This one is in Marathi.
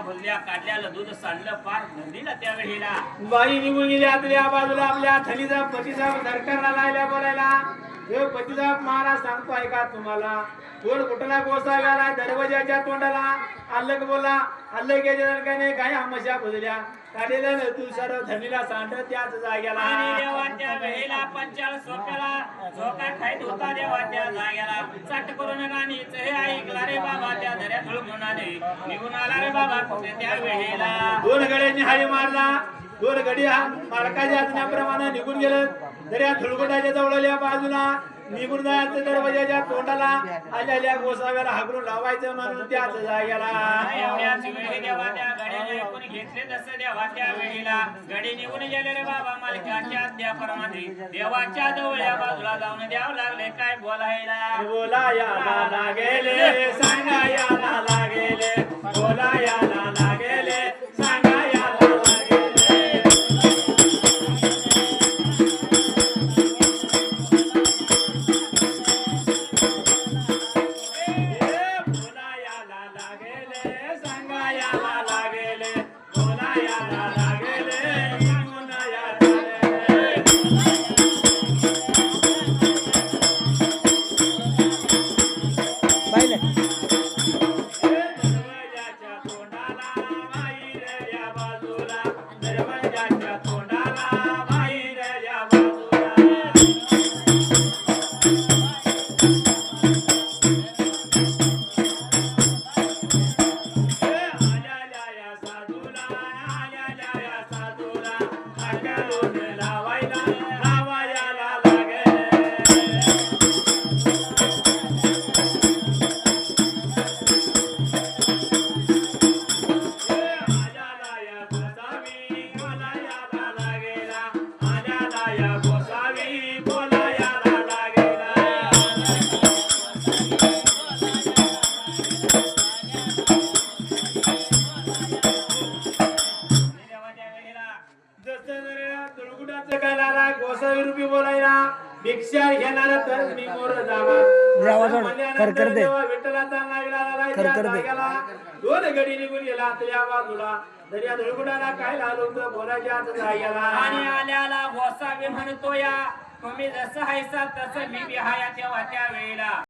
भरल्या काढल्याला दूध सांडलं पार नदीला त्या वेळेला बाई निघून गेली आतल्या बाजूला आपल्या थलीचा पतीचा सरकारला लायला बोलायला हे पतीचा महाराज सांगतो ऐका तुम्हाला कोण कुठला गोसाव्याला दरवाजाच्या तोंडाला अल्लग बोला अल्लगेच्या दरकाने काय हमशा बुजल्या काढलेल्या तू सर्व थंडीला सांड त्याच जाग्याला आणि देवाच्या वेळेला पंचाळ सोप्याला झोका खाईत होता देवाच्या जाग्याला चट करून गाणीच हे ऐकला रे बाबा त्या दऱ्या धुळून आले निघून आला रे बाबा कुठे त्या वेळेला दोन गड्यांनी हारी मारला दोन गडी मालकाच्या आज्ञाप्रमाणे निघून गेलं दर्या धुळगुटाच्या जवळल्या बाजूला निघून जायचं दरवाजाच्या तोंडाला आलेल्या गोसाव्याला हाकलून लावायचं म्हणून त्याच जाग्याला एवढ्याच वेळी देवा त्या गड्याने ऐकून घेतले जसं देवा त्या वेळेला गडी निघून गेले रे बाबा मालकाच्या आज्ञाप्रमाणे देवाच्या जवळच्या बाजूला जाऊन द्यावं लागले काय बोलायला बोलायाला लागेले सांगायाला लागेले बोलायाला लागेले सांगायाला गोसावी रुपये बोलायला भिक्षा घेणारा तर मी मोर दोन गडी निघून गेला त्या बाजूला दर्या धुळगुडाला काय लालो बोलायच्या आणि आल्याला गोसावी म्हणतो या तुम्ही जसं हायसा तसं मी बी हाया तेव्हा त्या वेळेला